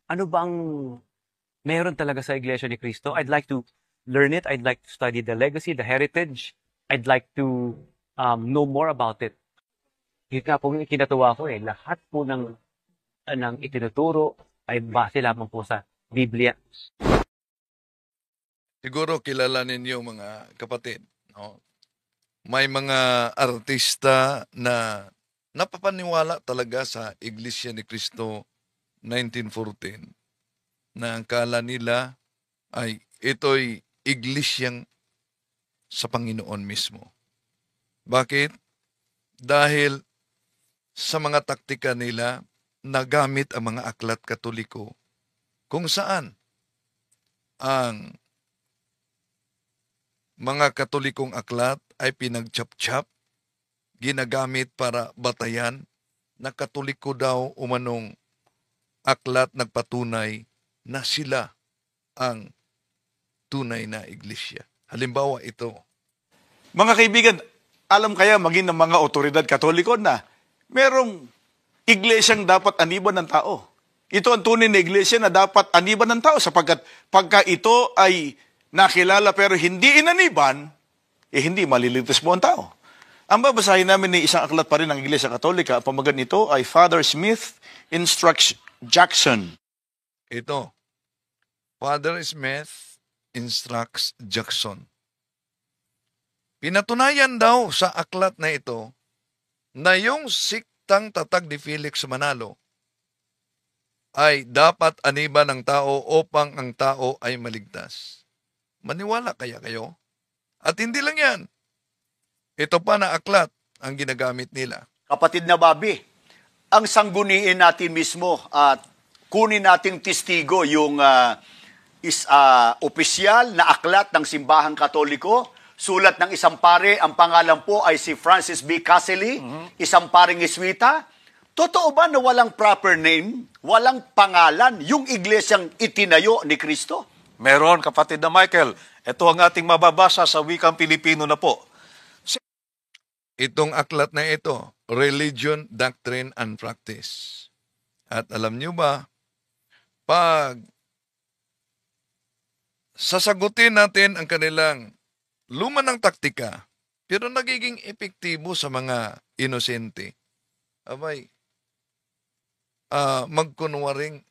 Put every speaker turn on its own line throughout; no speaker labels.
ano bang meron talaga sa Iglesia ni Cristo? I'd like to learn it. I'd like to study the legacy, the heritage. I'd like to know more about it. Yun nga po yung kinatuwa ko eh. Lahat po ng itinuturo ay base lamang po sa Biblia.
Siguro kilala ninyo mga kapatid, no? May mga artista na napapaniwala talaga sa Iglesia ni Cristo 1914 na ang kala nila ay ito'y iglesyang sa Panginoon mismo. Bakit? Dahil sa mga taktika nila nagamit ang mga aklat Katoliko kung saan ang mga Katolikong aklat ay pinagchap-chap, ginagamit para batayan na Katoliko daw umanong aklat nagpatunay na sila ang tunay na iglesia. Halimbawa ito.
Mga kaibigan, alam kaya maging ng mga otoridad Katoliko na merong iglesyang dapat aniban ng tao. Ito ang tunay na iglesia na dapat aniban ng tao sapagkat pagka ito ay nakilala pero hindi inaniban, hindi maliligtas mo ang tao. Ang babasahin namin ni isang aklat pa rin ng Iglesia Katolika, ang pamagat nito ay Father Smith Instructs Jackson.
Ito. Father Smith Instructs Jackson. Pinatunayan daw sa aklat na ito na yung siktang tatag ni Felix Manalo ay dapat aniban ng tao upang ang tao ay maligtas. Maniwala kaya kayo? At hindi lang yan. Ito pa na aklat ang ginagamit nila.
Kapatid na Bobby, ang sangguniin natin mismo at kunin nating testigo yung opisyal na aklat ng Simbahang Katoliko, sulat ng isang pare, ang pangalan po ay si Francis B. Caselli, isang paring Jesuita. Totoo ba na walang proper name, walang pangalan, yung iglesyang itinayo ni Kristo?
Meron, kapatid na Michael. Ito ang ating mababasa sa wikang Pilipino na po.
Itong aklat na ito, Religion, Doctrine, and Practice. At alam nyo ba, pag sasagutin natin ang kanilang lumanang taktika, pero nagiging epektibo sa mga inosente, abay, magkunwaring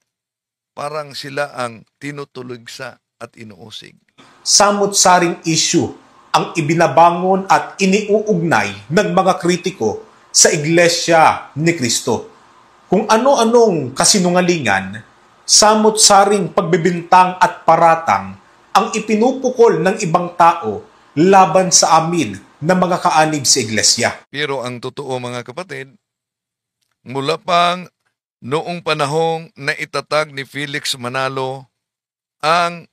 parang sila ang tinutulugsa at inuusig.
Samot-saring issue ang ibinabangon at iniuugnay ng mga kritiko sa Iglesia ni Cristo. Kung ano-anong kasinungalingan, samot-saring pagbibintang at paratang ang ipinupukol ng ibang tao laban sa amin na mga kaanib sa Iglesia.
Pero ang totoo mga kapatid, mula pang noong panahong na itatag ni Felix Manalo ang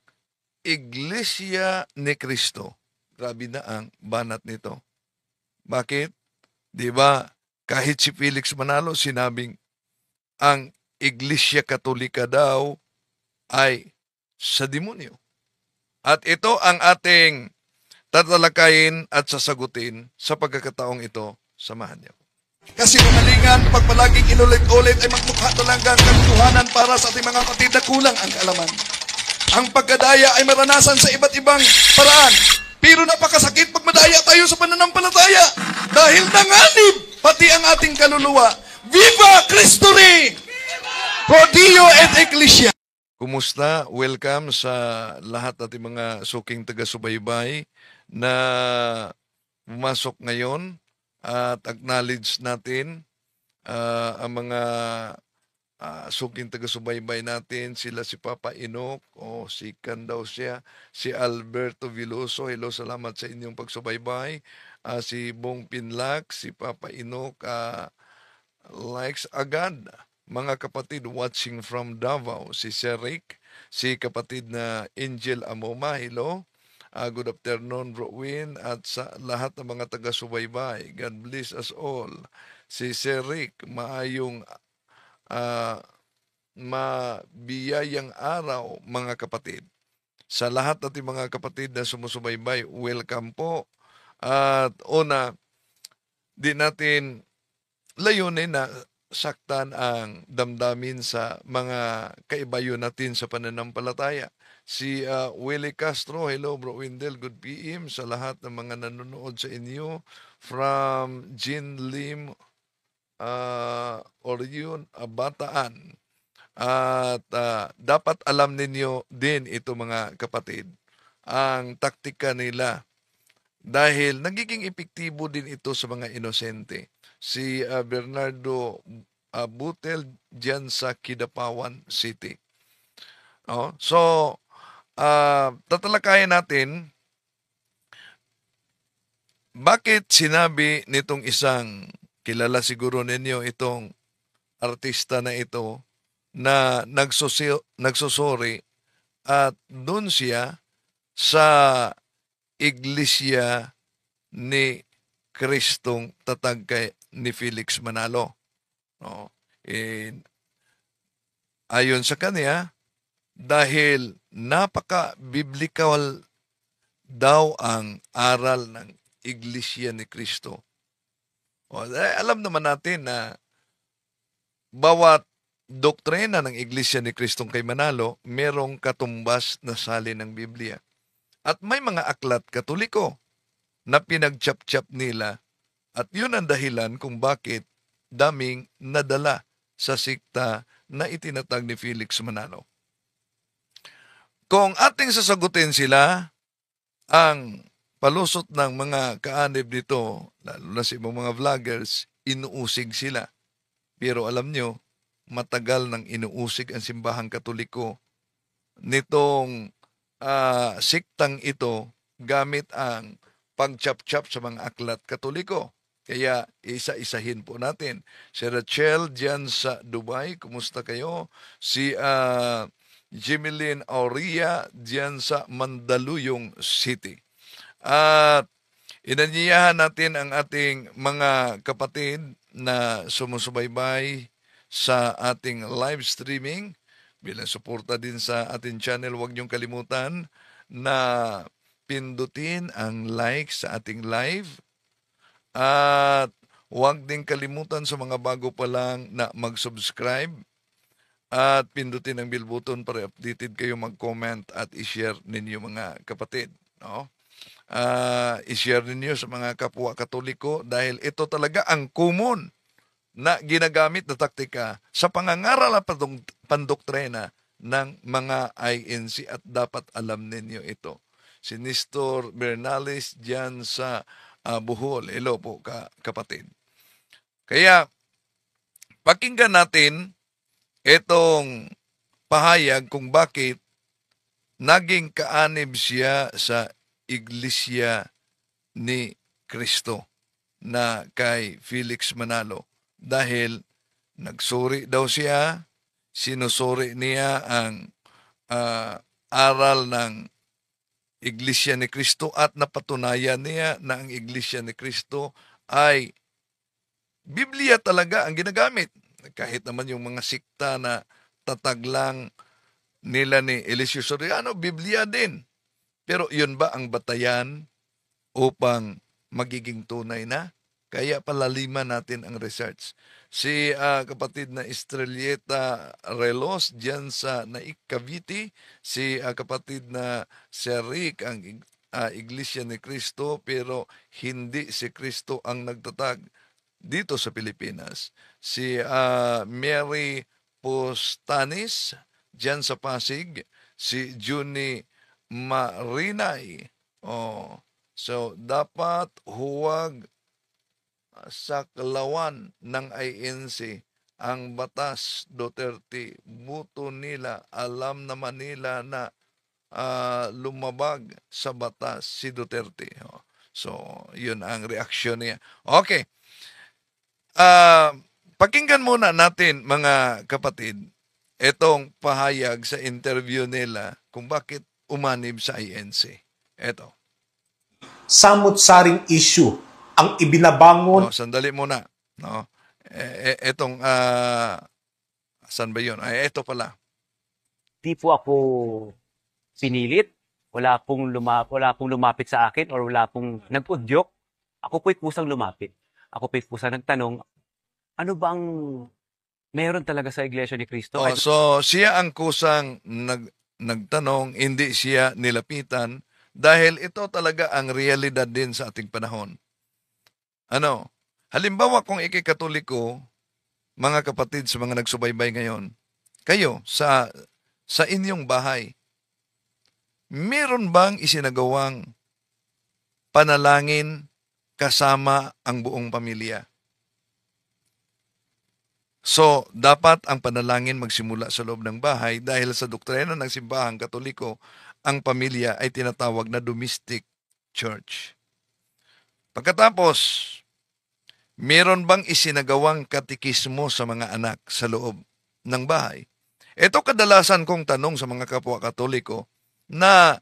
Iglesia ni Cristo. Grabe na ang banat nito. Bakit? Di ba kahit si Felix Manalo sinabing ang Iglesia Katolika daw ay sa demonyo. At ito ang ating tatalakayin at sasagutin sa pagkakataong ito. Samahan niyo. Kasi numalingan, pag palaging inulit-ulit ay magmukha talaga ang katotohanan para sa ating mga kapatid na kulang ang kaalaman. Ang pagkadaya ay maranasan sa iba't ibang paraan. Pero napakasakit pag madaya tayo sa pananampalataya. Dahil nanganib pati ang ating kaluluwa. Viva Cristo Rey! Pro Dio et Ecclesia! Kumusta? Welcome sa lahat nating mga suking taga-subaybay na pumasok ngayon at acknowledge natin ang mga suking taga-subaybay natin, sila si Papa Inok, si daw siya, si Alberto Viloso, hello, salamat sa inyong pagsubaybay, si Bong Pinlac, si Papa Inok, likes agad, mga kapatid watching from Davao, si Serik, si kapatid na Angel Amoma, hello, good afternoon, Rowin, at sa lahat ng mga taga-subaybay, God bless us all, si Serik, maayong mabiyayang araw mga kapatid. Sa lahat natin mga kapatid na sumusubaybay, welcome po. At una, di natin layunin na saktan ang damdamin sa mga kaibayo natin sa pananampalataya. Si Willie Castro, hello Bro Windel, good PM sa lahat ng mga nanonood sa inyo. From Jean Lim, Orion, Bataan. At dapat alam ninyo din ito mga kapatid, ang taktika nila dahil nagiging epektibo din ito sa mga inosente. Si Bernardo Butel dyan sa Kidapawan City. Oh, so, tatalakayan natin bakit sinabi nitong isang, kilala siguro ninyo itong artista na ito, na nagsusuri at doon siya sa iglesia ni Kristong tatag kay ni Felix Manalo. No? Ayon sa kanya, dahil napaka-biblical daw ang aral ng iglesia ni Kristo. Alam naman natin na bawat doktrina ng iglesia ni Kristong kay Manalo, merong katumbas na salin ng Biblia. At may mga aklat Katoliko na pinagchap-chap nila at yun ang dahilan kung bakit daming nadala sa sikta na itinatag ni Felix Manalo. Kung ating sasagutin sila, ang palusot ng mga kaanib nito, lalo na sa ibang mga vloggers, inuusig sila. Pero alam nyo, matagal nang inuusig ang simbahang Katoliko nitong siktang ito gamit ang pagchap-chap sa mga aklat Katoliko. Kaya isa-isahin po natin. Si Rachel dyan sa Dubai, kumusta kayo? Si Jimelin Aurea dyan sa Mandaluyong City. At inanyayahan natin ang ating mga kapatid na sumusubaybay sa ating live streaming. Bilang suporta din sa ating channel, huwag niyong kalimutan na pindutin ang like sa ating live. At huwag din kalimutan sa mga bago pa lang na mag-subscribe at pindutin ang bell button para updated kayo, mag-comment at i-share ninyo mga kapatid. No? I-share ninyo sa mga kapwa Katoliko dahil ito talaga ang common na ginagamit na taktika sa pangangaral at pandoktrina ng mga INC at dapat alam ninyo ito. Si Nestor Bernales dyan sa Bohol. Hello po kapatid. Kaya pakinggan natin itong pahayag kung bakit naging kaanib siya sa iglesia ni Kristo na kay Felix Manalo. Dahil nagsuri daw siya, sinusuri niya ang aral ng Iglesia ni Kristo at napatunayan niya na ang Iglesia ni Kristo ay Biblia talaga ang ginagamit. Kahit naman yung mga sikta na tatag lang nila ni Eliseo Soriano, Biblia din. Pero yun ba ang batayan upang magiging tunay na? Kaya palaliman natin ang research. Si kapatid na Estrelleta Relos dyan sa Naik, Cavite. Si kapatid na Sir Rick, ang Iglesia ni Kristo, pero hindi si Kristo ang nagtatag dito sa Pilipinas. Si Mary Postanis dyan sa Pasig. Si Juni Marinay. So, dapat huwag saklawan ng INC ang batas Duterte. Buto nila, alam naman nila na lumabag sa batas si Duterte. So, yun ang reaksyon niya. Okay. Pakinggan muna natin mga kapatid itong pahayag sa interview nila kung bakit umanib sa INC. Ito.
Samut-saring issue ang ibinabangon.
Sandali muna. No? Etong, saan ba yun? Ito pala.
Di po ako pinilit. Wala pong lumapit sa akin or wala pong nag-udyok. Ako po'y kusang lumapit. Ako po'y kusang nagtanong, ano ba ang meron talaga sa Iglesia ni Cristo.
Oh, so siya ang kusang nagtanong, hindi siya nilapitan dahil ito talaga ang realidad din sa ating panahon. Ano? Halimbawa kung ikikatoliko, mga kapatid sa mga nagsubaybay ngayon, kayo sa inyong bahay, meron bang isinagawang panalangin kasama ang buong pamilya? So, dapat ang panalangin magsimula sa loob ng bahay dahil sa doktrina ng simbahang Katoliko, ang pamilya ay tinatawag na domestic church. Pagkatapos, meron bang isinagawang katikismo sa mga anak sa loob ng bahay? Ito kadalasan kong tanong sa mga kapwa Katoliko na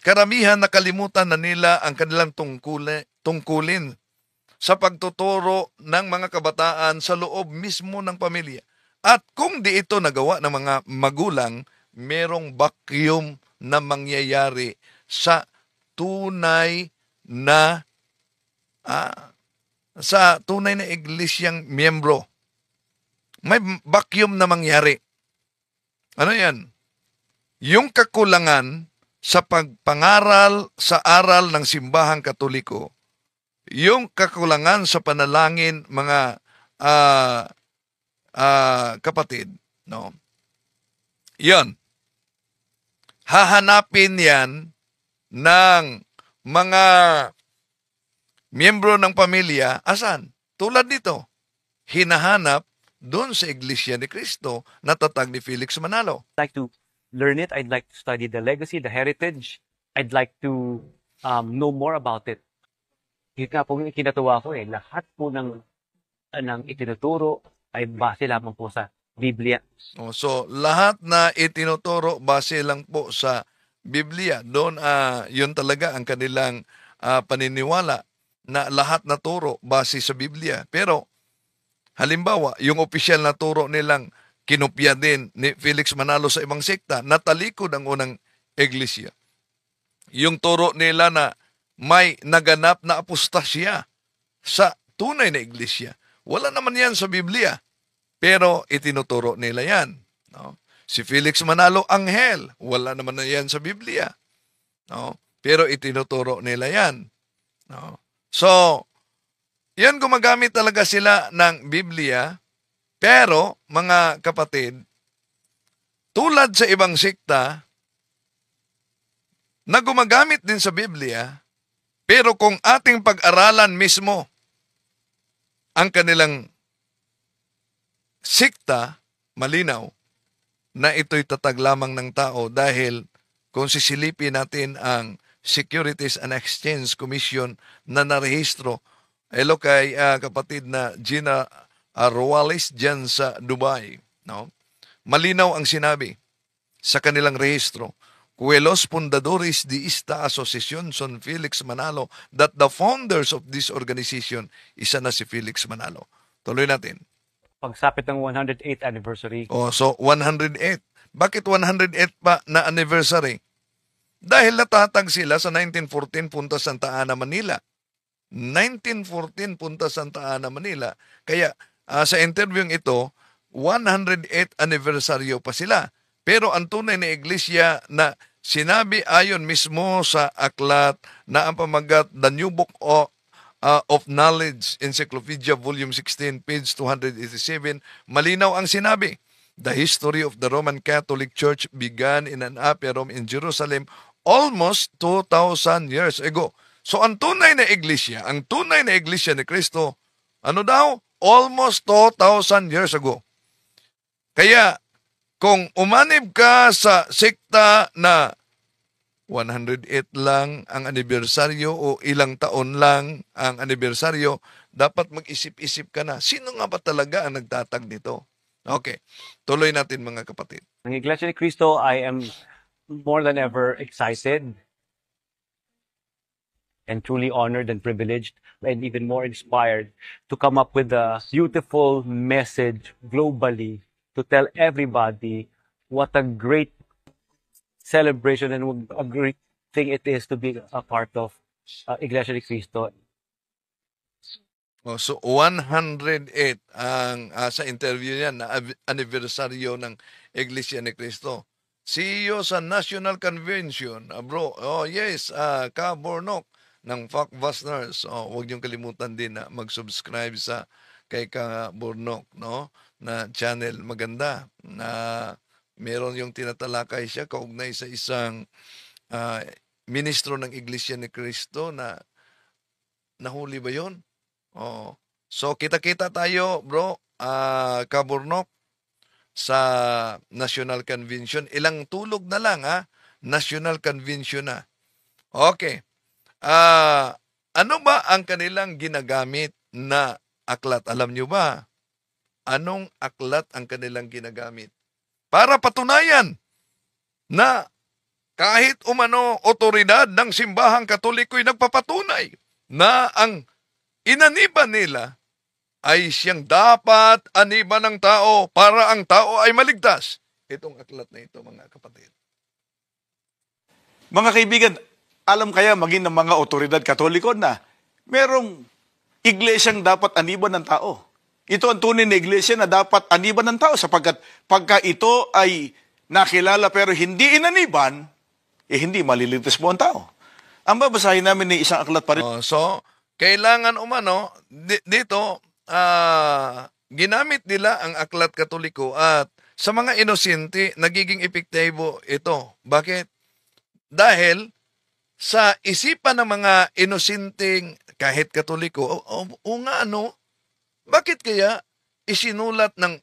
karamihan nakalimutan na nila ang kanilang tungkulin sa pagtuturo ng mga kabataan sa loob mismo ng pamilya. At kung di ito nagawa ng mga magulang, merong vacuum na mangyayari sa tunay na iglesyang miyembro. May vacuum na mangyari. Ano yan? Yung kakulangan sa pagpangaral sa aral ng simbahang Katoliko, yung kakulangan sa panalangin, mga kapatid, no? Yan. Hahanapin yan ng mga miyembro ng pamilya. Asan? Tulad nito, hinahanap doon sa Iglesia ni Cristo na tatag ni Felix Manalo.
I'd like to learn it. I'd like to study the legacy, the heritage. I'd like to know more about it. Yun nga po yung kinatuwa ko lahat po ng itinuturo ay base lamang po sa Biblia.
So, lahat na itinuturo base lang po sa Biblia. Doon, yun talaga ang kanilang paniniwala na lahat na turo base sa Biblia. Pero, halimbawa, yung opisyal na turo nilang kinopya din ni Felix Manalo sa ibang sekta, natalikod ang unang iglesia. Yung turo nila na may naganap na apostasya sa tunay na iglesia. Wala naman yan sa Biblia. Pero itinuturo nila yan. No? Si Felix Manalo, anghel. Wala naman na yan sa Biblia. No? Pero itinuturo nila yan. No? So, yan gumagamit talaga sila ng Biblia. Pero, mga kapatid, tulad sa ibang sekta, na gumagamit din sa Biblia, pero kung ating pag-aralan mismo ang kanilang sikta, malinaw na ito'y tatag lamang ng tao dahil kung sisilipin natin ang Securities and Exchange Commission na narehistro, kay kapatid na Gina Ruales dyan sa Dubai. No? Malinaw ang sinabi sa kanilang rehistro, Los fundadores de esta asociación son Felix Manalo, that the founders of this organization, isa na si Felix Manalo. Tuloy natin.
Pagsapit ng 108th anniversary.
So 108. Bakit 108 pa na anniversary? Dahil natatag sila sa 1914 Punta Santa Ana, Manila. 1914 Punta Santa Ana, Manila. Kaya sa interviewing ito, 108th anniversaryo pa sila. Pero ang tunay na iglesia na sinabi ayon mismo sa aklat na ang pamagat The New Book of Knowledge, Encyclopedia, Volume 16, page 287, malinaw ang sinabi. The history of the Roman Catholic Church began in an upper room in Jerusalem almost 2,000 years ago. So ang tunay na iglesia ni Cristo, ano daw? Almost 2,000 years ago. Kaya, kung umanib ka sa sekta na 108 lang ang anibersaryo o ilang taon lang ang anibersaryo, dapat mag-isip-isip ka na, sino nga ba talaga ang nagtatag nito? Okay, tuloy natin mga kapatid.
Ang Iglesia ni Cristo, I am more than ever excited and truly honored and privileged and even more inspired to come up with a beautiful message globally to tell everybody what a great celebration and a great thing it is to be a part of Iglesia ni Cristo.
So 108 ang sa interview niya na anibersaryo ng Iglesia ni Cristo. CEO sa National Convention, bro. Oh yes, Ka Bornok ng Fakbusters. Huwag niyong kalimutan din na mag-subscribe sa kay Ka Bornok, no? Na channel maganda na meron yung tinatalakay siya kaugnay sa isang ministro ng Iglesia ni Cristo na nahuli ba 'yon? Oh. So kita-kita tayo, bro, Kaburnok, sa National Convention. Ilang tulog na lang, ha? National Convention na. Okay. Ano ba ang kanilang ginagamit na aklat? Alam nyo ba? Anong aklat ang kanilang ginagamit? Para patunayan na kahit umano otoridad ng simbahang Katoliko'y nagpapatunay na ang inaniban nila ay siyang dapat aniban ng tao para ang tao ay maligtas. Itong aklat na ito, mga kapatid.
Mga kaibigan, alam kaya maging ng mga otoridad Katoliko na merong iglesyang dapat aniban ng tao. Ito ang tunay na iglesia na dapat aniban ng tao sapagkat pagka ito ay nakilala pero hindi inaniban, hindi maliligtas mo ang tao. Ang babasahin namin ni isang aklat pa rin.
So, kailangan umano, dito, ginamit nila ang aklat Katoliko at sa mga inosente, nagiging epektibo ito. Bakit? Dahil sa isipan ng mga inosenteng kahit Katoliko, o nga ano, bakit kaya isinulat ng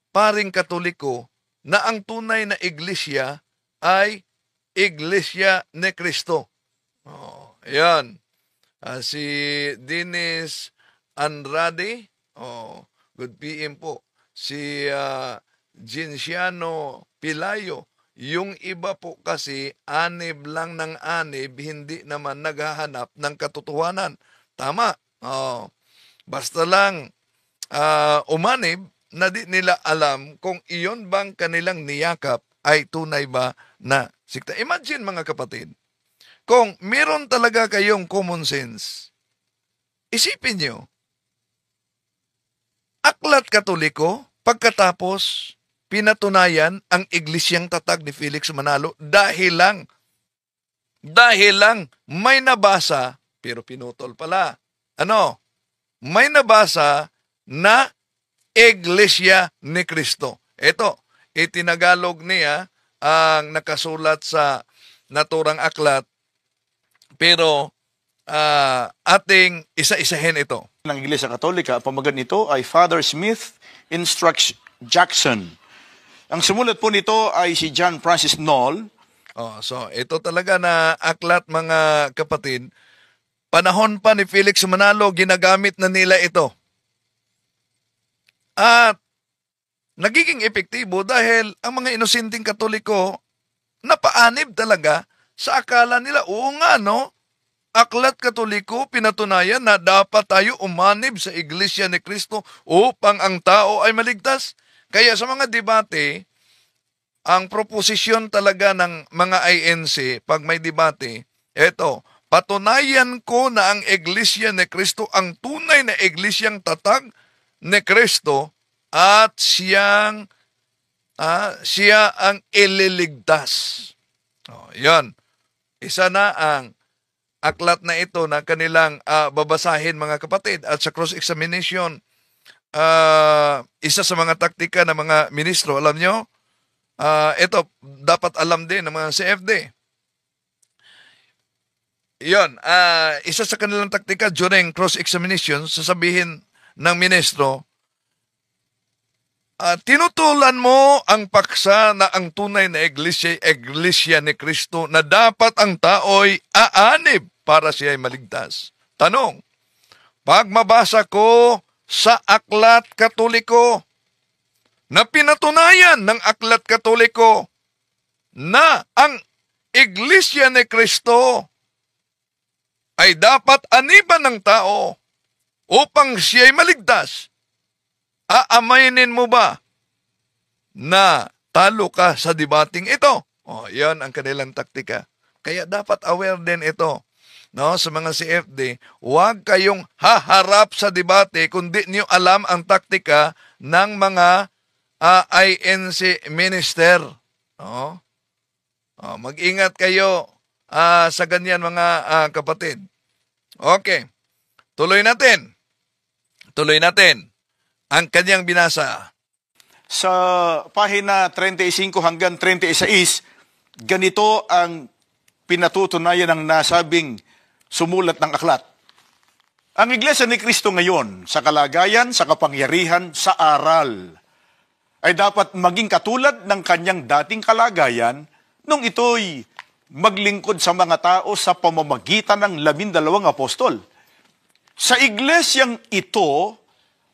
paring Katoliko na ang tunay na iglesia ay Iglesia ni Cristo? Ayan. Si Dennis Andrade, good PM po. Si Ginciano Pilayo, yung iba po kasi anib lang ng anib, hindi naman naghahanap ng katotohanan. Tama. Basta lang umanib na di nila alam kung iyon bang kanilang niyakap ay tunay ba na sikta. Imagine mga kapatid, kung meron talaga kayong common sense, isipin nyo, aklat Katoliko, pagkatapos pinatunayan ang iglesyang tatag ni Felix Manalo dahil lang may nabasa, pero pinutol pala. Ano? May nabasa na Iglesia ni Cristo. Ito, itinagalog niya ang nakasulat sa naturang aklat, pero ating isa-isahin ito.
Ng Iglesia Katolika, ang pamagat nito ay Father Smith Instruct Jackson. Ang sumulat po nito ay si John Francis Knoll.
So ito talaga na aklat, mga kapatid. Panahon pa ni Felix Manalo, ginagamit na nila ito. At nagiging epektibo dahil ang mga inosenteng Katoliko napaanib talaga sa akala nila, oo nga no, aklat Katoliko pinatunayan na dapat tayo umanib sa Iglesia ni Cristo upang ang tao ay maligtas. Kaya sa mga debate, ang proposisyon talaga ng mga INC pag may debate, eto, patunayan ko na ang Iglesia ni Cristo ang tunay na iglesyang tatag ni Cristo at siya ang ililigtas. Yan. Isa na ang aklat na ito na kanilang babasahin, mga kapatid. At sa cross-examination, isa sa mga taktika ng mga ministro, alam nyo, ito, dapat alam din ng mga CFD. Yon, isa sa kanilang taktika during cross-examination, sasabihin ng ministro, tinutulan mo ang paksa na ang tunay na iglesia ni Cristo na dapat ang tao'y aanib para siya ay maligtas. Tanong, pag mabasa ko sa aklat Katoliko na pinatunayan ng aklat Katoliko na ang iglesia ni Cristo ay dapat aniban ng tao upang siya ay maligtas, aaminin mo ba na talo ka sa debating ito? Yan ang kanilang taktika. Kaya dapat aware din ito no, sa mga CFD, huwag kayong haharap sa debate kung di niyo alam ang taktika ng mga INC minister. No? Mag-ingat kayo sa ganyan mga kapatid. Okay. Tuloy natin. Ang kanyang binasa.
Sa pahina 35 hanggang 36, ganito ang pinatutunayan ng nasabing sumulat ng aklat. Ang Iglesia ni Cristo ngayon, sa kalagayan, sa kapangyarihan, sa aral, ay dapat maging katulad ng kanyang dating kalagayan nung ito'y maglingkod sa mga tao sa pamamagitan ng 12 apostol. Sa iglesyang ito,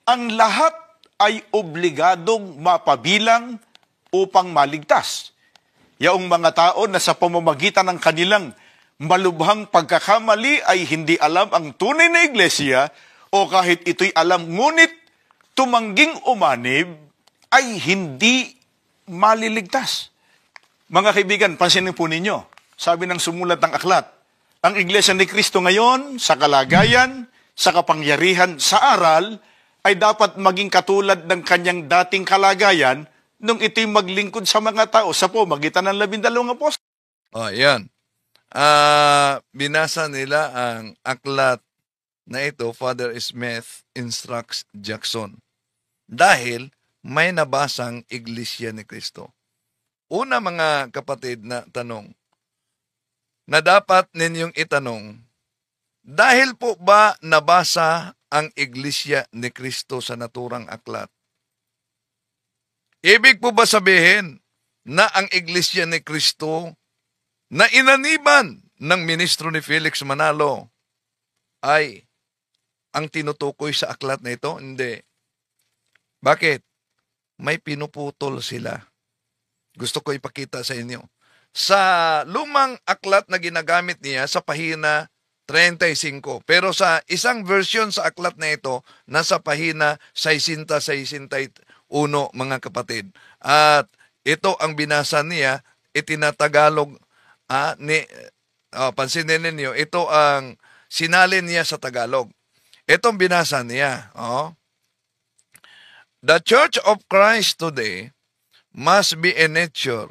ang lahat ay obligadong mapabilang upang maligtas. Yaong mga tao na sa pamamagitan ng kanilang malubhang pagkakamali ay hindi alam ang tunay na iglesia o kahit ito'y alam ngunit tumangging umanib ay hindi maliligtas. Mga kaibigan, pansinin po ninyo, sabi ng sumulat ng aklat, ang Iglesia ni Cristo ngayon sa kalagayan, sa kapangyarihan, sa aral, ay dapat maging katulad ng kanyang dating kalagayan nung ito'y maglingkod sa mga tao sa pamamagitan ng 12 apostol.
Yan. Binasa nila ang aklat na ito, Father Smith instructs Jackson. Dahil may nabasang Iglesia ni Cristo. Una mga kapatid na tanong, na dapat ninyong itanong, dahil po ba nabasa ang Iglesia ni Cristo sa naturang aklat? Ibig po ba sabihin na ang Iglesia ni Cristo na inaniban ng ministro ni Felix Manalo ay ang tinutukoy sa aklat na ito? Hindi. Bakit? May pinuputol sila. Gusto ko ipakita sa inyo. Sa lumang aklat na ginagamit niya sa pahina 35. Pero sa isang version sa aklat na ito, nasa pahina 60-61 mga kapatid. At ito ang binasa niya, itinatagalog pansinin ninyo, ito ang sinalin niya sa Tagalog. Itong binasa niya. The Church of Christ today must be in nature,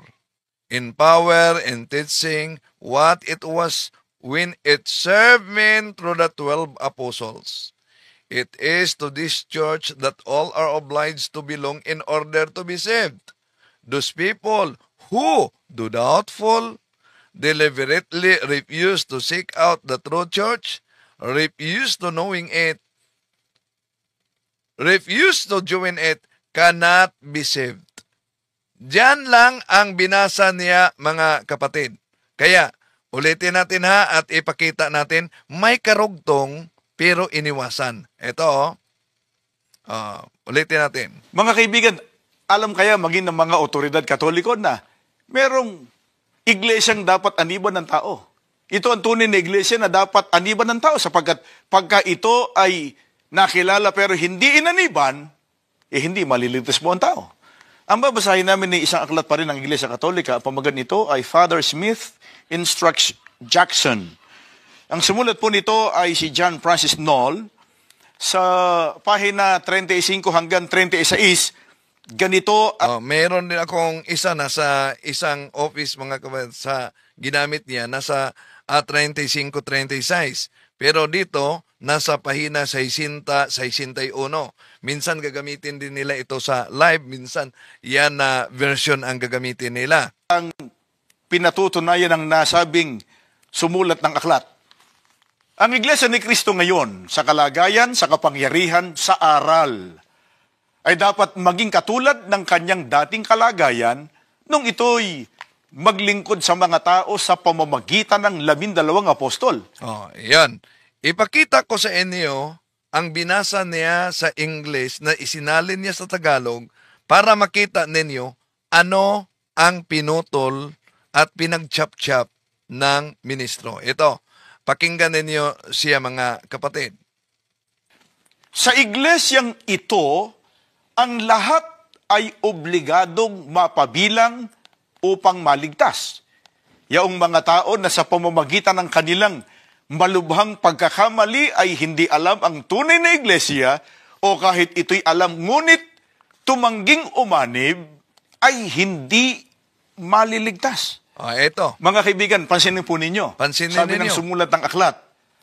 in power and teaching what it was when it served men through the 12 apostles. It is to this church that all are obliged to belong in order to be saved. Those people who, do doubtful, deliberately refuse to seek out the true church, refuse to knowing it, refuse to join it, cannot be saved. Diyan lang ang binasa niya mga kapatid. Kaya, ulitin natin at ipakita natin, may karugtong pero iniwasan. Ito, ulitin natin.
Mga kaibigan, alam kaya maging ng mga otoridad katoliko na merong iglesyang dapat aniban ng tao. Ito ang tunay na iglesia na dapat aniban ng tao sapagkat pagka ito ay nakilala pero hindi inaniban, hindi maliligtas mo ang tao. Ang babasahin namin ni isang aklat pa rin ng Iglesia Katolika, pamagat nito ay Father Smith Instructs Jackson. Ang sumulat po nito ay si John Francis Knoll. Sa pahina 35 hanggang 36, ganito.
Meron din akong isa na sa isang office mga kapatid sa ginamit niya, nasa 35-36. Pero dito, nasa pahina 60-61. Minsan gagamitin din nila ito sa live, minsan yan na version ang gagamitin nila.
Ang pinatutunayan ng nasabing sumulat ng aklat. Ang Iglesia ni Cristo ngayon, sa kalagayan, sa kapangyarihan, sa aral, ay dapat maging katulad ng kanyang dating kalagayan nung ito'y maglingkod sa mga tao sa pamamagitan ng 12 apostol.
Yan. Ipakita ko sa inyo ang binasa niya sa English na isinalin niya sa Tagalog para makita ninyo ano ang pinutol at pinagchap-chap ng ministro. Ito, pakinggan ninyo siya mga kapatid.
Sa iglesyang ito, ang lahat ay obligadong mapabilang upang maligtas. Yaong mga tao na sa pamamagitan ng kanilang malubhang pagkakamali ay hindi alam ang tunay na iglesia o kahit ito'y alam ngunit tumangging umanib ay hindi maliligtas.
Ito.
Mga kaibigan, pansinin po ninyo.
Pansinin
Sabi
ninyo.
ng sumulat ng aklat,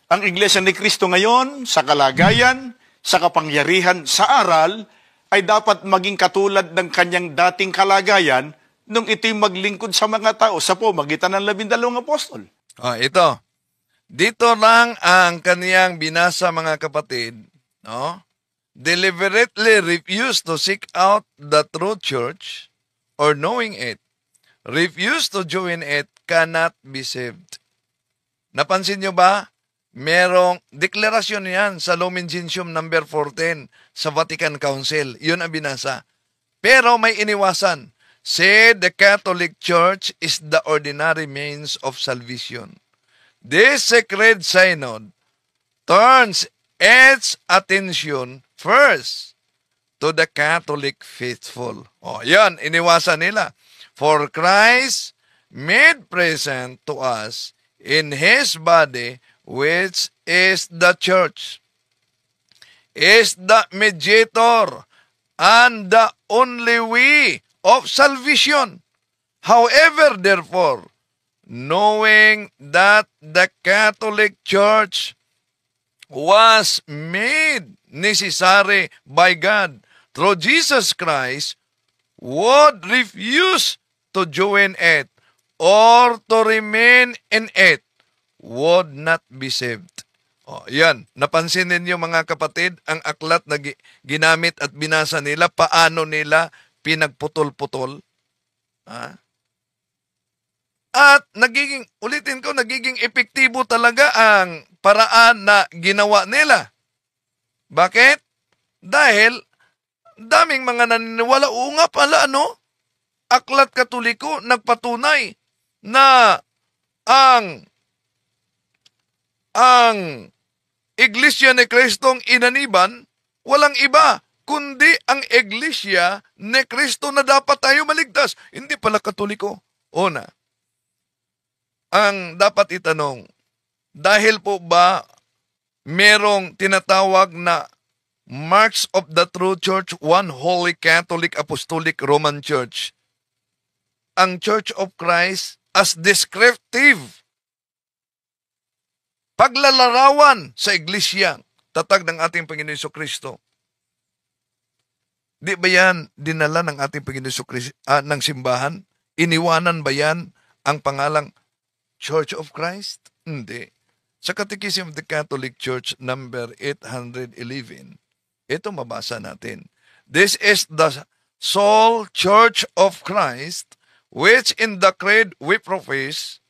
ang Iglesia ni Cristo ngayon, sa kalagayan, sa kapangyarihan, sa aral, ay dapat maging katulad ng kanyang dating kalagayan nung ito'y maglingkod sa mga tao sa pamagitan ng 12 apostol.
Ito. Dito lang ang kaniyang binasa, mga kapatid. No? Deliberately refuse to seek out the true church or knowing it. Refuse to join it cannot be saved. Napansin nyo ba? Merong deklarasyon yan sa Lumen Gentium number 14 sa Vatican Council. Yun ang binasa. Pero may iniwasan. Said the Catholic Church is the ordinary means of salvation. This sacred synod turns its attention first to the Catholic faithful. Yan, iniwasan nila. For Christ made present to us in His body, which is the church, is the mediator and the only way of salvation. However, therefore, knowing that the Catholic Church was made necessary by God through Jesus Christ, would refuse to join it or to remain in it, would not be saved. Yan. Napansin ninyo, mga kapatid, ang aklat na ginamit at binasa nila, paano nila pinagputol-putol. At nagiging epektibo talaga ang paraan na ginawa nila. Bakit? Dahil daming mga naniniwala, nga pala, Aklat Katoliko nagpatunay na ang Iglesia ni Kristong inaniban, walang iba kundi ang Iglesia ni Kristo na dapat tayo maligtas. Hindi pala Katoliko. Una, ang dapat itanong, dahil po ba merong tinatawag na marks of the true church, one holy Catholic Apostolic Roman Church, ang Church of Christ as descriptive, paglalarawan sa iglesia, tatag ng ating Panginoon Jesucristo. Di ba yan dinala ng ating Panginoon Jesucristo ng simbahan? Iniwanan ba yan ang pangalang Church of Christ? Hindi. Sa Catechism of the Catholic Church number 811, ito mabasa natin. This is the sole Church of Christ, which in the creed we profess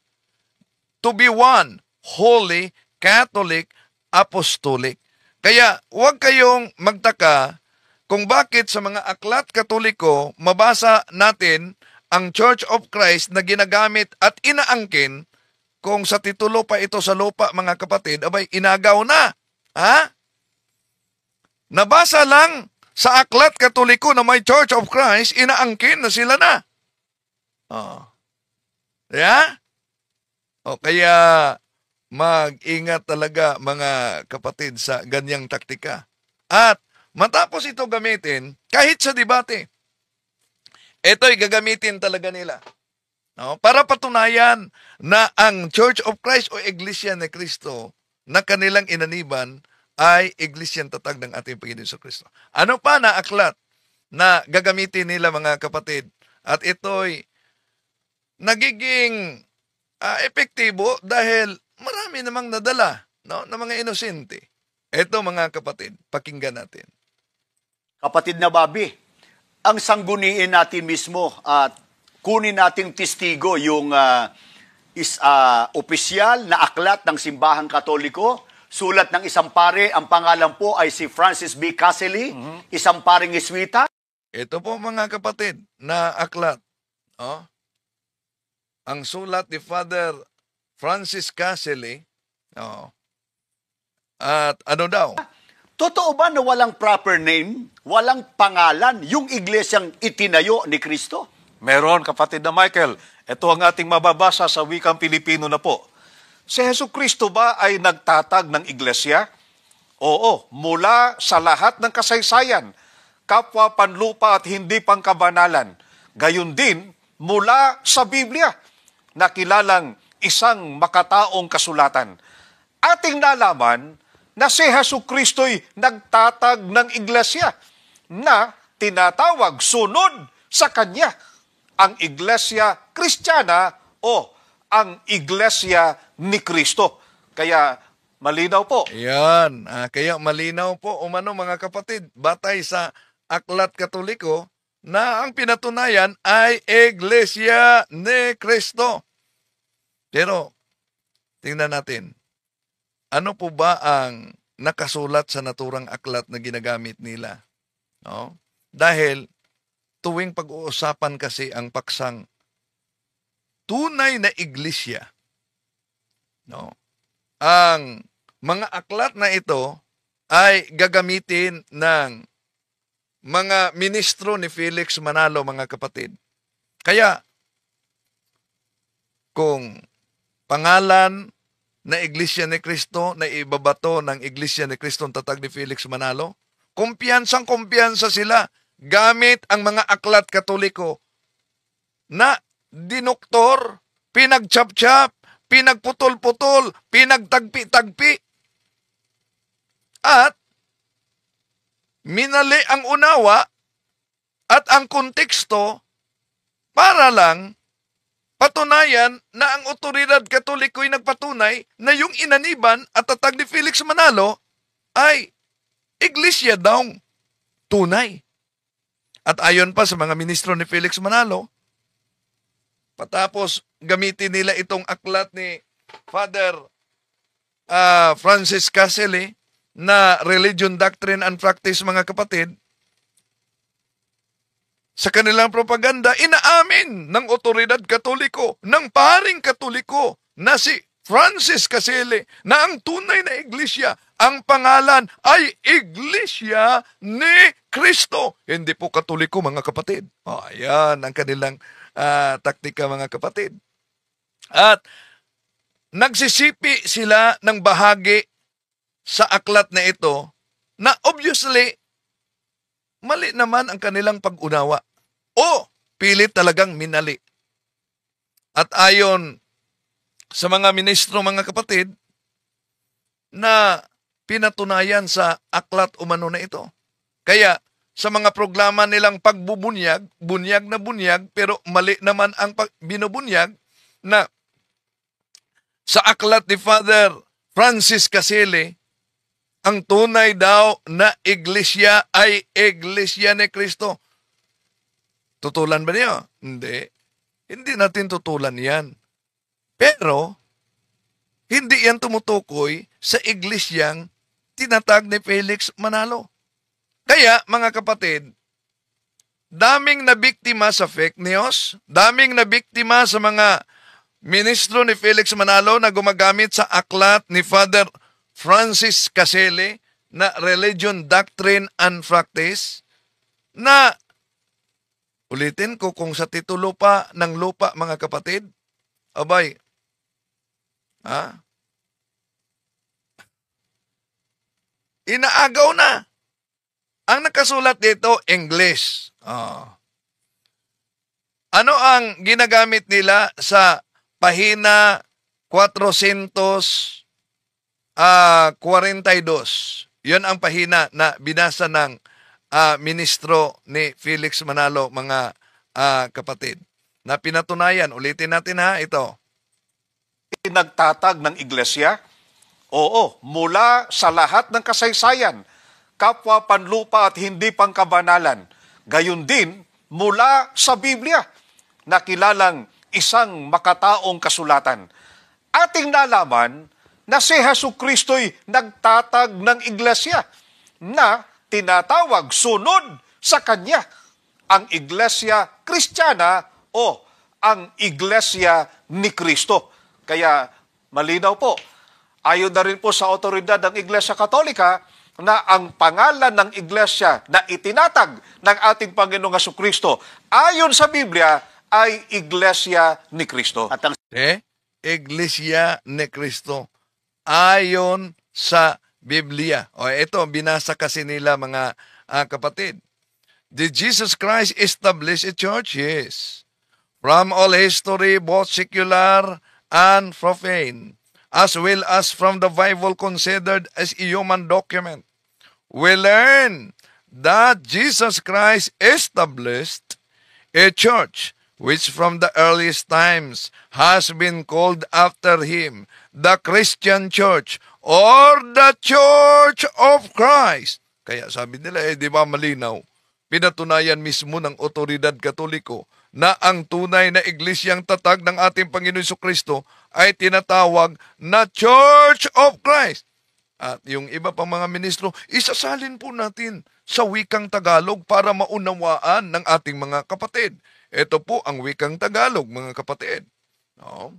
to be one, holy, Catholic, Apostolic. Kaya huwag kayong magtaka kung bakit sa mga aklat Katoliko mabasa natin ang Church of Christ na ginagamit at inaangkin kung sa titulo pa ito sa lupa, mga kapatid, abay, inagaw na. Nabasa lang sa aklat Katoliko na may Church of Christ, inaangkin na sila na. Kaya mag-ingat talaga, mga kapatid, sa ganyang taktika. At matapos ito gamitin, kahit sa debate, ito'y gagamitin talaga nila. Para patunayan na ang Church of Christ o Iglesia ni Cristo na kanilang inaniban ay Iglesyang tatag ng ating Panginoon Jesucristo. Ano pa na aklat na gagamitin nila, mga kapatid? At ito'y nagiging epektibo dahil marami namang nadala ng mga inosente. Ito, mga kapatid, pakinggan natin.
Kapatid na Bobby, ang sangguniin natin mismo at kunin nating testigo yung opisyal na aklat ng Simbahang Katoliko, sulat ng isang pare, ang pangalan po ay si Francis B. Caselli, isang paring Jesuita.
Ito po, mga kapatid, na aklat. Ang sulat ni Father Francis Caselli. At ano daw?
Totoo ba na walang proper name, walang pangalan, yung iglesyang itinayo ni Kristo?
Meron, kapatid na Michael. Ito ang ating mababasa sa wikang Pilipino na po.
Si Jesucristo ba ay nagtatag ng iglesia? Oo, mula sa lahat ng kasaysayan, kapwa panlupa at hindi pangkabanalan. Gayon din, mula sa Biblia, na kilalang isang makataong kasulatan. Ating nalaman na si Jesucristo'y nagtatag ng iglesia na tinatawag sunod sa Kanya, ang Iglesia Kristiyana o ang Iglesia ni Kristo. Kaya malinaw po.
Yan. Kaya malinaw po umano mga kapatid, batay sa Aklat Katoliko, na ang pinatunayan ay Iglesia ni Kristo. Pero, tingnan natin, ano po ba ang nakasulat sa naturang aklat na ginagamit nila? No? Dahil, tuwing pag-uusapan kasi ang paksang tunay na iglesia, no? Ang mga aklat na ito ay gagamitin ng mga ministro ni Felix Manalo, mga kapatid. Kaya, kung pangalan na Iglesia ni Cristo na ibabato ng Iglesia ni Cristo ang tatag ni Felix Manalo, kumpiyansang-kumpiyansa sila gamit ang mga aklat Katoliko na dinoktor, pinagchap-chap, pinagputol-putol, pinagtagpi-tagpi, at minali ang unawa at ang konteksto para lang patunayan na ang otoridad Katoliko'y nagpatunay na yung inaniban at tatag ni Felix Manalo ay iglesia daw tunay. At ayon pa sa mga ministro ni Felix Manalo, patapos gamitin nila itong aklat ni Father Francis Caselli na Religion, Doctrine and Practice, mga kapatid, sa kanilang propaganda, inaamin ng otoridad Katoliko, ng paring Katoliko na si Francis Caselli na ang tunay na iglesia, ang pangalan ay Iglesia ni Kristo. Hindi po Katoliko, mga kapatid. Ayan ang kanilang taktika, mga kapatid. At nagsisipi sila ng bahagi sa aklat na ito na obviously mali naman ang kanilang pag-unawa o pilit talagang minali. At ayon sa mga ministro, mga kapatid, na pinatunayan sa aklat umano na ito. Kaya sa mga programa nilang pagbubunyag, bunyag na bunyag, pero mali naman ang binubunyag, na sa aklat ni Father Francis Caselli, ang tunay daw na iglesia ay Iglesia ni Kristo. Tutulan ba niyo? Hindi. Hindi natin tutulan yan. Pero, hindi yan tumutukoy sa iglesyang tinatag ni Felix Manalo. Kaya, mga kapatid, daming nabiktima sa fake news, daming nabiktima sa mga ministro ni Felix Manalo na gumagamit sa aklat ni Father Francis Caselli na Religion, Doctrine and Practice, na ulitin ko, kung sa titulo pa ng lupa, mga kapatid, abay, inaagaw na. Ang nakasulat dito, English. Ano ang ginagamit nila sa pahina 442? Yun ang pahina na binasa ng ministro ni Felix Manalo, mga kapatid. Na pinatunayan, ulitin natin ito.
Nagtatag ng iglesia? Oo, mula sa lahat ng kasaysayan, kapwa panlupa at hindi pangkabanalan. Gayon din, mula sa Biblia, na kilalang isang makataong kasulatan. Ating nalaman na si Jesucristo'y nagtatag ng iglesia na tinatawag sunod sa Kanya, ang Iglesia Kristiyana o ang Iglesia ni Kristo. Kaya malinaw po, ayon na rin po sa otoridad ng Iglesia Katolika na ang pangalan ng iglesia na itinatag ng ating Panginoong Jesucristo ayon sa Biblia ay Iglesia ni Kristo.
At ang
Iglesia ni Cristo ayon sa Biblia. O ito, binasa kasi nila mga kapatid. Did Jesus Christ establish a church? Yes. From all history, both secular and profane, as well as from the Bible considered as a human document, we learn that Jesus Christ established a church which from the earliest times has been called after him, the Christian Church or the Church of Christ. Kaya sabi nila, di ba malinaw? Pinatunayan mismo ng otoridad Katoliko na ang tunay na iglesyang tatag ng ating Panginoon Jesucristo ay tinatawag na Church of Christ. At yung iba pang mga ministro, isasalin po natin sa wikang Tagalog para maunawaan ng ating mga kapatid. Ito po ang wikang Tagalog, mga kapatid. No?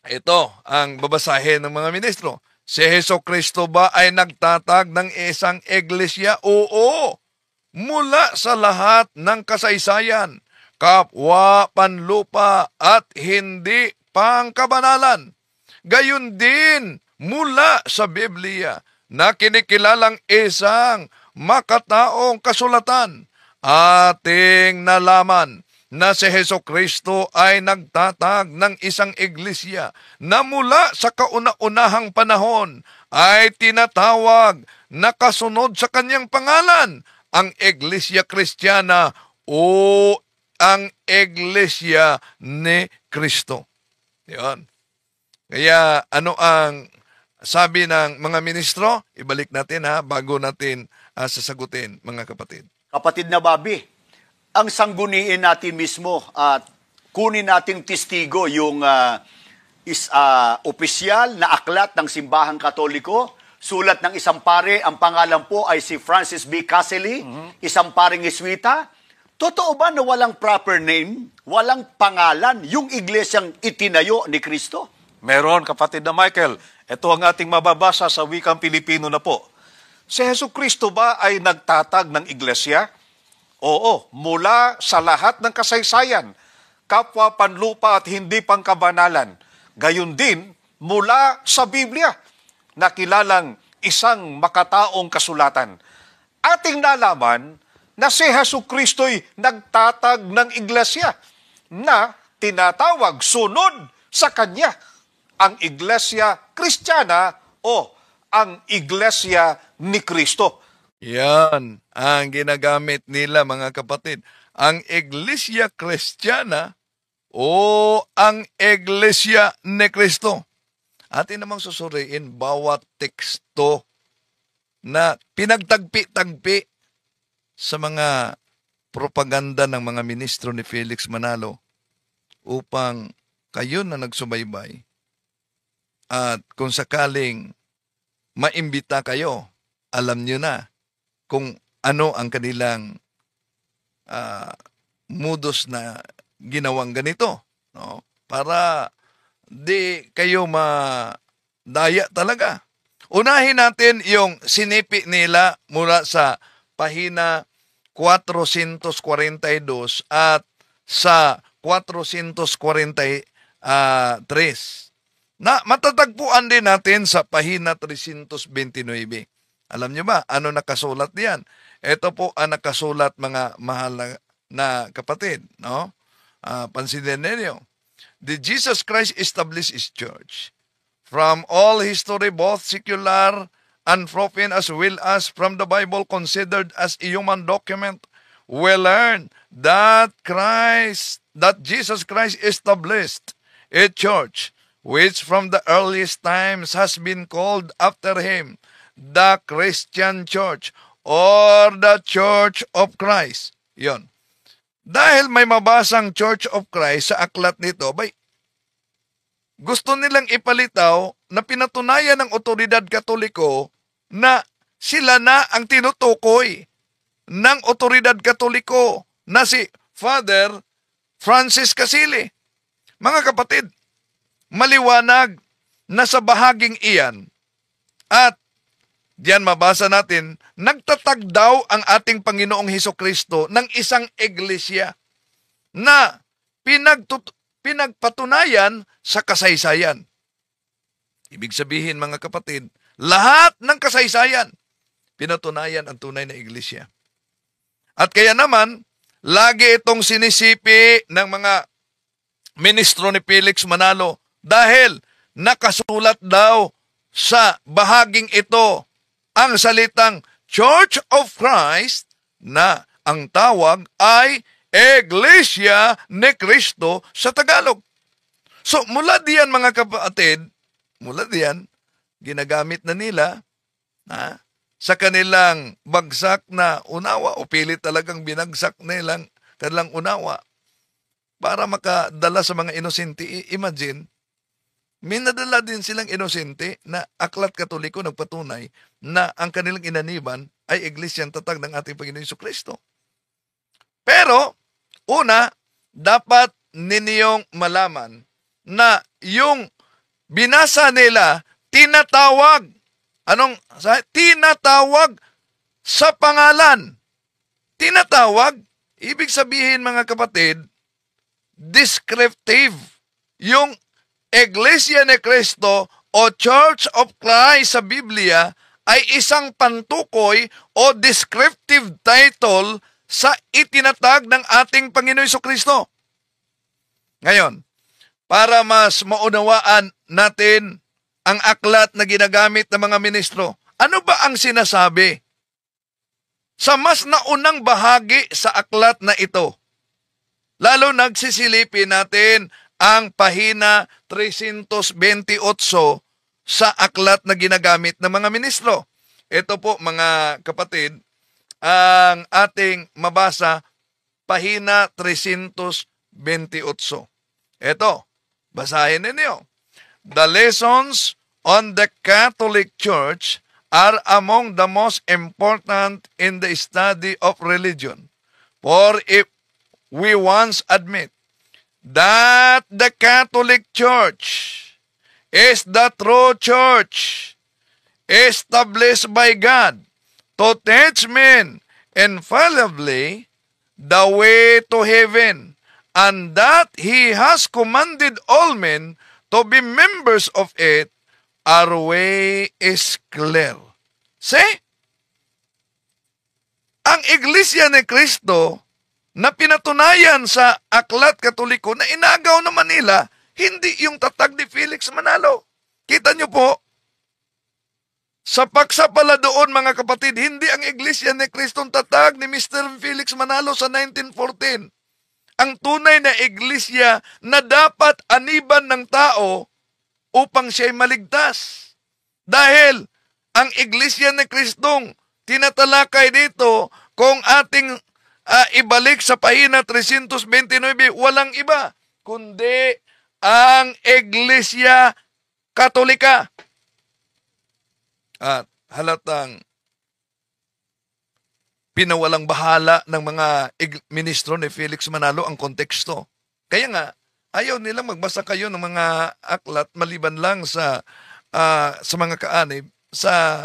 Ito ang babasahin ng mga ministro. Si Jesucristo ba ay nagtatag ng isang iglesia? Oo. Mula sa lahat ng kasaysayan, kapwa, panlupa at hindi pangkabanalan. Gayun din mula sa Biblia na kinikilalang isang makataong kasulatan, ating nalaman na si Jesucristo ay nagtatag ng isang iglesia na mula sa kauna-unahang panahon ay tinatawag na kasunod sa kanyang pangalan, ang Iglesia Kristiyana o ang Iglesia ni Kristo. Yan. Kaya ano ang sabi ng mga ministro? Ibalik natin bago natin sasagutin, mga kapatid.
Kapatid na Bobby, ang sangguniin natin mismo at kunin nating testigo yung opisyal na aklat ng Simbahang Katoliko, sulat ng isang pare, ang pangalan po ay si Francis B. Caselli, isang paring Jesuita. Totoo ba na walang proper name, walang pangalan, yung iglesyang itinayo ni Kristo?
Meron, kapatid na Michael. Ito ang ating mababasa sa wikang Pilipino na po. Si Jesucristo ba ay nagtatag ng iglesia? Oo, mula sa lahat ng kasaysayan, kapwa, panlupa at hindi pangkabanalan. Gayun din mula sa Biblia, na kilalang isang makataong kasulatan. Ating nalaman na si Jesucristo'y nagtatag ng iglesia na tinatawag sunod sa Kanya, ang Iglesia Kristiyana o ang Iglesia ni Kristo.
Yan ang ginagamit nila, mga kapatid. Ang Iglesia Kristiyana o ang Iglesia ni Kristo. Atin namang susuriin bawat teksto na pinagtagpi-tagpi sa mga propaganda ng mga ministro ni Felix Manalo upang kayo na nagsubaybay at kung sakaling maimbita kayo, alam nyo na kung ano ang kanilang modus na ginawang ganito, no? Para di kayo madaya talaga. Unahin natin yung sinipi nila mula sa pahina 442 at sa 443. Na matatagpuan din natin sa pahina 329. Alam niyo ba, ano nakasulat diyan? Ito po ang nakasulat, mga mahal na kapatid, no? Pansinin ninyo. Did Jesus Christ establish His church? From all history, both secular and profane, as well as from the Bible considered as a human document, we learn that Jesus Christ established a church which from the earliest times has been called after Him, the Christian Church or the Church of Christ. Yon. Dahil may mabasang Church of Christ sa aklat nito, gusto nilang ipalitaw na pinatunayan ng otoridad Katoliko na sila na ang tinutukoy ng otoridad Katoliko na si Father Francis Caselli. Mga kapatid, maliwanag na sa bahaging iyan at diyan mabasa natin, nagtatag daw ang ating Panginoong Hesukristo ng isang iglesia na pinagpatunayan sa kasaysayan. Ibig sabihin mga kapatid, lahat ng kasaysayan, pinatunayan ang tunay na iglesia. At kaya naman, lagi itong sinisipi ng mga ministro ni Felix Manalo dahil nakasulat daw sa bahaging ito ang salitang Church of Christ na ang tawag ay Iglesia ni Cristo sa Tagalog. So mula diyan mga kapatid, mula diyan, ginagamit na nila sa kanilang bagsak na unawa o pilit talagang binagsak nilang kanilang unawa para makadala sa mga inosente. Imagine, may nadala din silang inosente na aklat katoliko nagpatunay na ang kanilang inaniban ay iglesyang tatag ng ating Panginoon Jesucristo. Pero, una, dapat ninyong malaman na yung binasa nila, tinatawag. Tinatawag sa pangalan. Tinatawag, ibig sabihin mga kapatid, descriptive. Yung Iglesia ni Cristo o Church of Christ sa Biblia ay isang pantukoy o descriptive title sa itinatag ng ating Panginoon Jesucristo. Ngayon, para mas maunawaan natin ang aklat na ginagamit ng mga ministro, ano ba ang sinasabi sa mas naunang bahagi sa aklat na ito? Lalo nagsisilipin natin ang pahina 328 sa aklat na ginagamit ng mga ministro. Ito po mga kapatid, ang ating mabasa, pahina 328. Ito, basahin ninyo. The lessons on the Catholic Church are among the most important in the study of religion. For if we once admit that the Catholic Church is the true church established by God to teach men infallibly the way to heaven, and that He has commanded all men to be members of it, our way is clear. See? Ang Iglesia ni Cristo na pinatunayan sa Aklat Katoliko na inagaw naman nila, hindi yung tatag ni Felix Manalo. Kita nyo po, sa pagsapala doon mga kapatid, hindi ang Iglesia ni Cristo ang tatag ni Mr. Felix Manalo sa 1914. Ang tunay na iglesia na dapat aniban ng tao upang siya'y maligtas. Dahil ang iglesia ni Kristong tinatalakay dito, kung ating ibalik sa pahina 329, walang iba kundi ang Iglesia Katolika. At halatang pinawalang bahala ng mga ministro ni Felix Manalo ang konteksto. Kaya nga, ayaw nilang magbasa kayo ng mga aklat maliban lang sa mga kaanib sa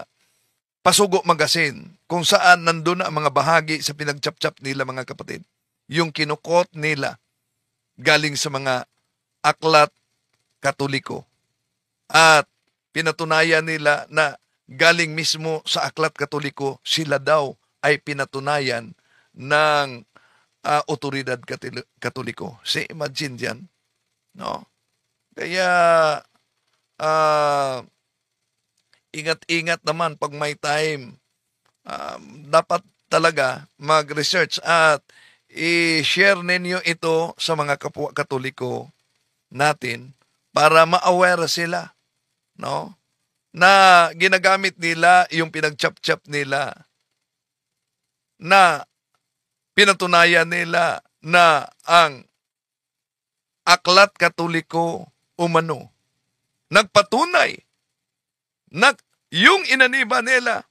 Pasugo Magazine, kung saan nandun na ang mga bahagi sa pinagchap-chap nila mga kapatid. Yung kinukot nila galing sa mga aklat Katoliko. At pinatunayan nila na galing mismo sa aklat Katoliko, sila daw ay pinatunayan ng otoridad Katoliko. See, imagine dyan. No? Kaya, ingat-ingat naman pag may time. Dapat talaga mag-research at i-share ninyo ito sa mga kapwa Katoliko natin para ma-aware sila. No? Na ginagamit nila yung pinagchap-chap nila, na pinatunayan nila na ang Aklat Katoliko umano nagpatunay na yung inaniban nila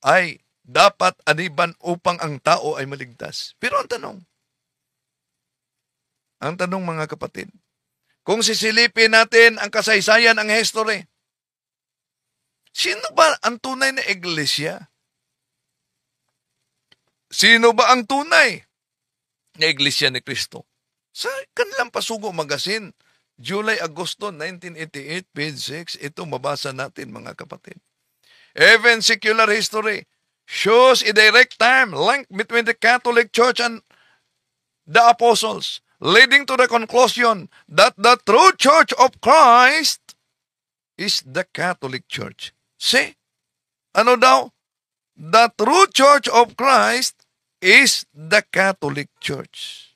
ay dapat aniban upang ang tao ay maligtas. Pero ang tanong mga kapatid, kung sisilipin natin ang kasaysayan, ang history, sino ba ang tunay na iglesia? Sino ba ang tunay na Iglesia ni Cristo? Sa kanilang Pasugo Magazine, July-Agosto 1988, page 6, ito mabasa natin mga kapatid. Even secular history shows a direct time link between the Catholic Church and the apostles, leading to the conclusion that the true Church of Christ is the Catholic Church. See? Ano daw? The true Church of Christ is the Catholic Church.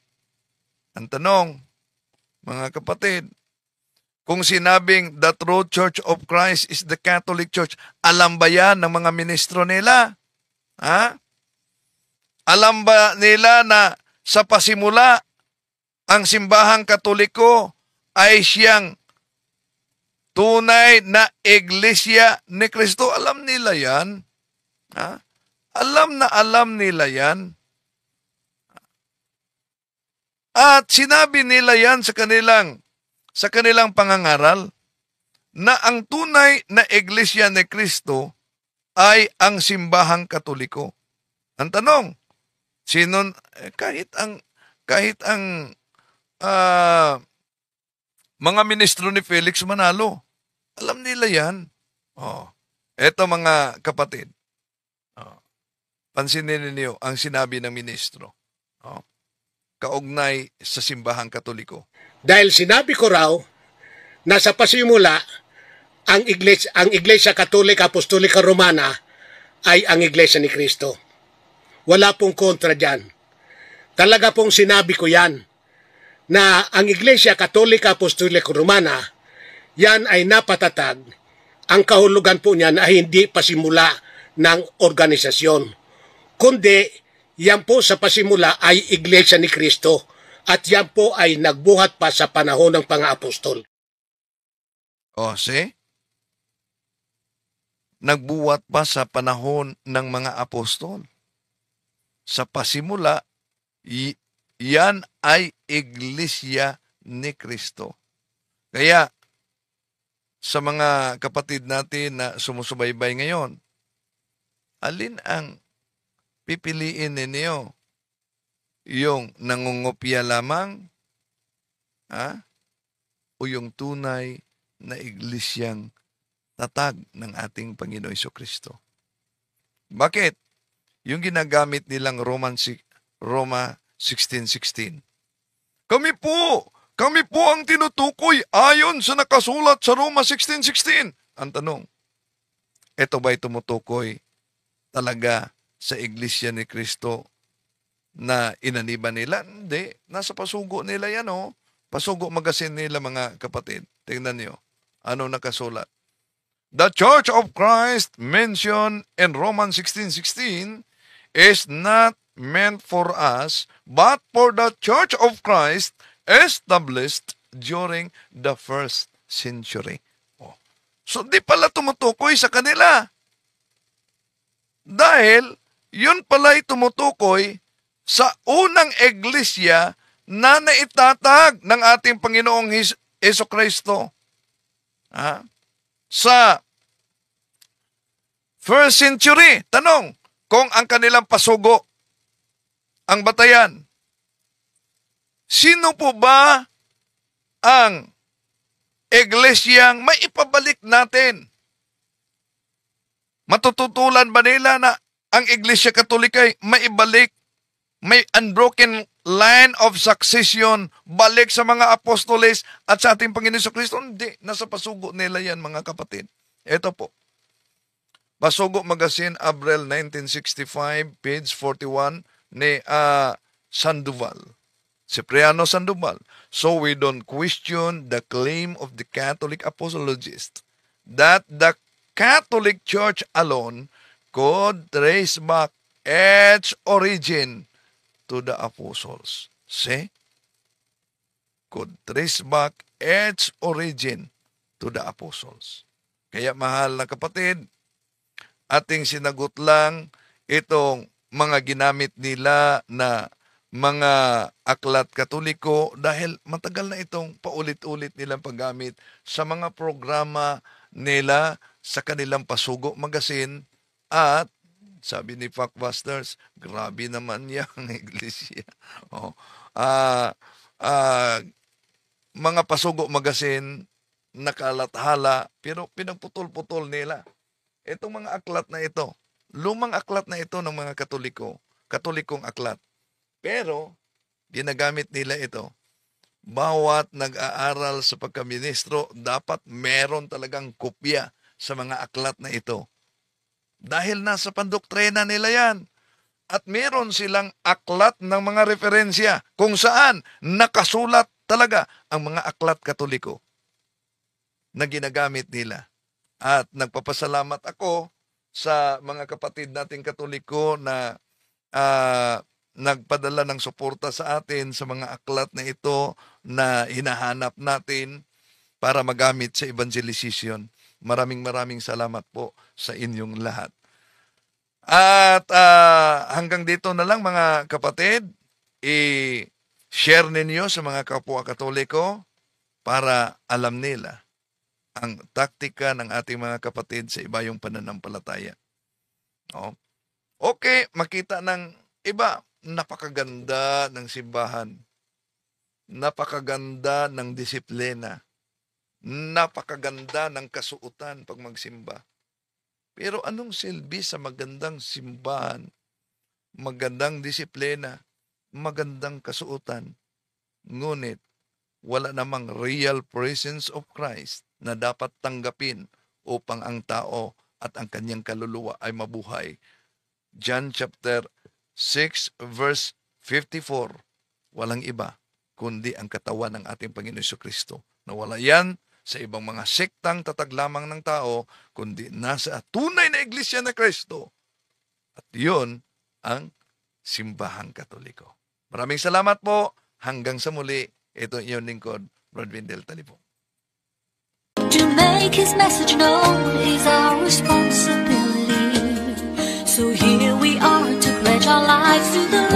Ang tanong, mga kapatid, kung sinabing the true Church of Christ is the Catholic Church, alam ba yan ng mga ministro nila? Ha? Alam ba nila na sa pasimula, ang simbahang Katoliko ay siyang tunay na iglesia ni Kristo? Alam nila yan. Ha? Alam nila yan. At sinabi nila yan sa kanilang pangangaral na ang tunay na iglesia ni Kristo ay ang simbahang Katoliko. Ang tanong, kahit ang mga ministro ni Felix Manalo, alam nila yan. Eto mga kapatid, pansinin ninyo ang sinabi ng ministro. Kaugnay sa simbahang Katoliko.
Dahil sinabi ko raw na sa pasimula, ang Iglesia Katolika Apostolika Romana ay ang Iglesia ni Kristo. Wala pong kontra dyan. Talaga pong sinabi ko yan, na ang Iglesia Katolika Apostolika Romana, yan ay napatatag. Ang kahulugan po niyan ay hindi pasimula ng organisasyon, kundi yan po sa pasimula ay Iglesia ni Kristo at yan po ay nagbuhat pa sa panahon ng pang-apostol.
See? Nagbuhat pa sa panahon ng mga apostol. Sa pasimula, yan ay Iglesia ni Kristo. Kaya, sa mga kapatid natin na sumusubaybay ngayon, alin ang pipiliin ninyo? Yung nangungopia lamang? O yung tunay na iglesyang tatag ng ating Panginoon Jesucristo? Bakit? Yung ginagamit nilang Roma 16:16. Kami po ang tinutukoy ayon sa nakasulat sa Roma 16:16. Ang tanong, ito ba'y tumutukoy talaga sa Iglesia ni Kristo na inaniba nila? Hindi. Nasa pasugo nila yan, Pasugo Magazine nila, mga kapatid. Tingnan nyo. Ano nakasulat? The Church of Christ mentioned in Romans 16:16 is not meant for us, but for the Church of Christ established during the first century. So, di pala tumutukoy sa kanila. Dahil, yun pala'y tumutukoy sa unang iglesia na naitatag ng ating Panginoong Jesucristo. Sa first century, tanong, kung ang kanilang pasugo, ang batayan, sino po ba ang iglesyang maipabalik natin? Matututulan ba nila na ang Iglesia Katolika ay maibalik, may unbroken line of succession, balik sa mga apostoles at sa ating Panginoon Jesucristo? Hindi. Nasa pasugo nila yan, mga kapatid. Ito po. Pasugo Magazine, Abril 1965, page 41 ni Sandoval. Cipriano Sandoval. So we don't question the claim of the Catholic apologist that the Catholic Church alone could trace back its origin to the apostles. See? Could trace back its origin to the apostles. Kaya mahal na kapatid, ating sinagot lang itong mga ginamit nila na mga aklat Katoliko dahil matagal na itong paulit-ulit nilang paggamit sa mga programa nila sa kanilang Pasugo Magazine. At sabi ni Fakbusters, grabe naman yung iglesia. ah, mga pasugo magasin, nakalathala, pero pinagputol-putol nila. Itong mga aklat na ito, lumang aklat na ito ng mga katolikong aklat. Pero, ginagamit nila ito. Bawat nag-aaral sa pagkaministro, dapat meron talagang kopya sa mga aklat na ito. Dahil nasa pandoktrina nila yan. At meron silang aklat ng mga referensya kung saan nakasulat talaga ang mga aklat katoliko na ginagamit nila. At nagpapasalamat ako sa mga kapatid nating katoliko na nagpadala ng suporta sa atin sa mga aklat na ito na hinahanap natin para magamit sa evangelization. Maraming salamat po sa inyong lahat. At hanggang dito na lang mga kapatid, i-share ninyo sa mga kapwa Katoliko para alam nila ang taktika ng ating mga kapatid sa iba yung pananampalataya. Okay, makita ng iba, napakaganda ng simbahan, napakaganda ng disiplina, napakaganda ng kasuotan pag magsimba. Pero anong silbi sa magandang simbahan, magandang disiplina, magandang kasuotan, ngunit wala namang real presence of Christ na dapat tanggapin upang ang tao at ang kanyang kaluluwa ay mabuhay. John chapter 6 verse 54, walang iba kundi ang katawan ng ating Panginoon Jesucristo. Nawala yan sa ibang mga sektang tatag lamang ng tao, kundi nasa tunay na Iglesia na Kristo. At yun ang simbahang Katoliko. Maraming salamat po. Hanggang sa muli, ito yung lingkod, Brad Windel Talipong.
To make his message known is our responsibility. So here we are to pledge our lives to the